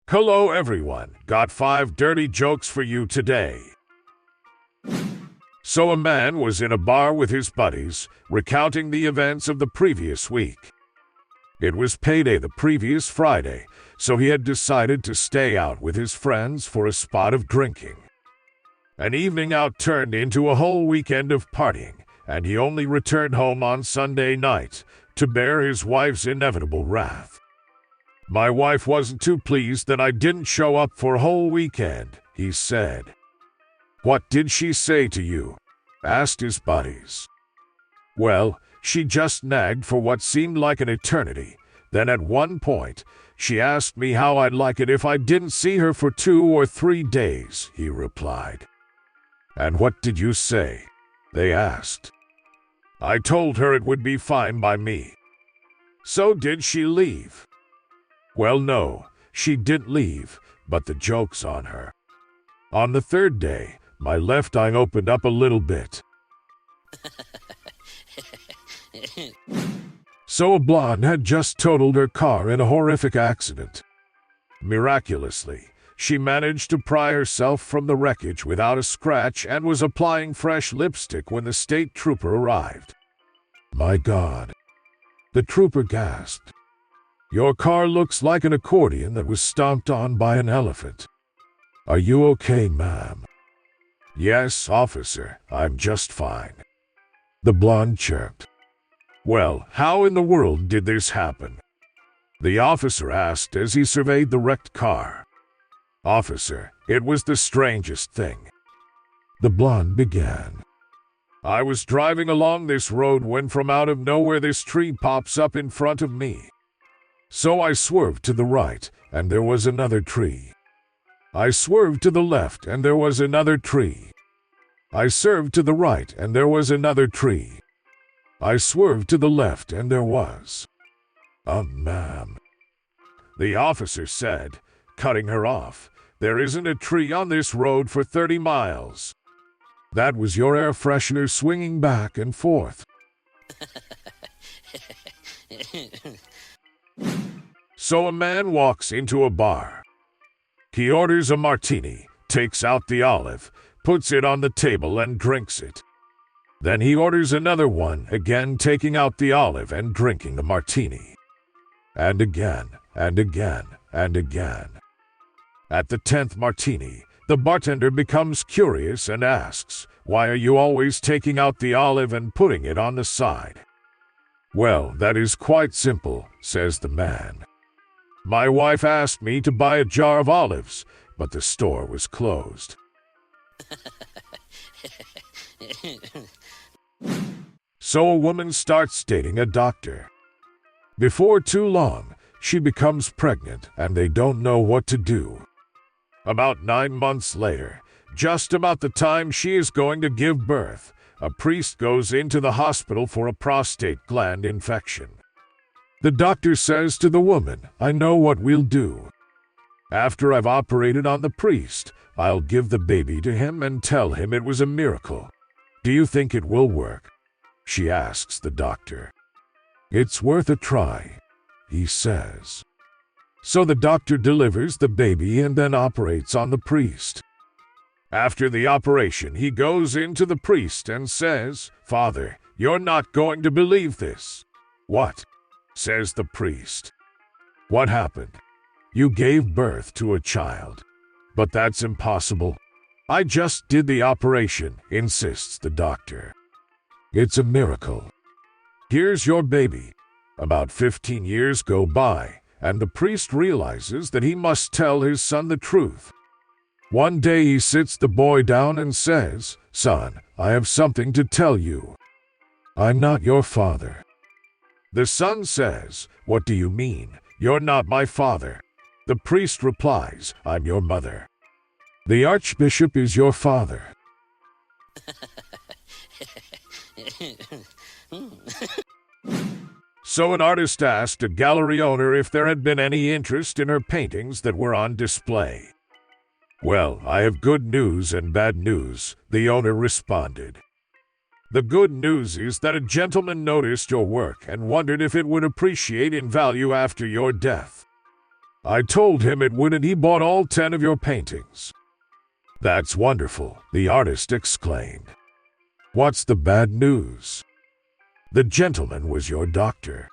Hello everyone, got 5 dirty jokes for you today. So a man was in a bar with his buddies, recounting the events of the previous week. It was payday the previous Friday, so he had decided to stay out with his friends for a spot of drinking. An evening out turned into a whole weekend of partying, and he only returned home on Sunday night to bear his wife's inevitable wrath. My wife wasn't too pleased that I didn't show up for a whole weekend, he said. What did she say to you? Asked his buddies. Well, she just nagged for what seemed like an eternity. Then at one point, she asked me how I'd like it if I didn't see her for 2 or 3 days, he replied. And what did you say? They asked. I told her it would be fine by me. So did she leave? Well, no, she didn't leave, but the joke's on her. On the 3rd day, my left eye opened up a little bit. So a blonde had just totaled her car in a horrific accident. Miraculously, she managed to pry herself from the wreckage without a scratch and was applying fresh lipstick when the state trooper arrived. My God. The trooper gasped. Your car looks like an accordion that was stomped on by an elephant. Are you okay, ma'am? Yes, officer, I'm just fine. The blonde chirped. Well, how in the world did this happen? The officer asked as he surveyed the wrecked car. Officer, it was the strangest thing. The blonde began. I was driving along this road when from out of nowhere this tree pops up in front of me. So I swerved to the right, and there was another tree. I swerved to the left, and there was another tree. I swerved to the right, and there was another tree. I swerved to the left, and there was... ma'am. The officer said, cutting her off, there isn't a tree on this road for 30 miles. That was your air freshener swinging back and forth. So a man walks into a bar. He orders a martini, takes out the olive, puts it on the table and drinks it. Then he orders another one, again taking out the olive and drinking the martini. And again, and again, and again. At the 10th martini, the bartender becomes curious and asks, why are you always taking out the olive and putting it on the side? Well, that is quite simple, says the man. My wife asked me to buy a jar of olives, but the store was closed. So a woman starts dating a doctor. Before too long, she becomes pregnant and they don't know what to do. About 9 months later, just about the time she is going to give birth, a priest goes into the hospital for a prostate gland infection. The doctor says to the woman, I know what we'll do. After I've operated on the priest, I'll give the baby to him and tell him it was a miracle. Do you think it will work? She asks the doctor. It's worth a try, he says. So the doctor delivers the baby and then operates on the priest. After the operation, he goes into the priest and says, Father, you're not going to believe this. What? Says the priest. What happened? You gave birth to a child. But that's impossible. I just did the operation, insists the doctor. It's a miracle. Here's your baby. About 15 years go by, and the priest realizes that he must tell his son the truth. One day he sits the boy down and says, Son, I have something to tell you. I'm not your father. The son says, What do you mean? You're not my father. The priest replies, I'm your mother. The archbishop is your father. So an artist asked a gallery owner if there had been any interest in her paintings that were on display. Well, I have good news and bad news, the owner responded. The good news is that a gentleman noticed your work and wondered if it would appreciate in value after your death. I told him it would and he bought all 10 of your paintings. That's wonderful, the artist exclaimed. What's the bad news? The gentleman was your doctor.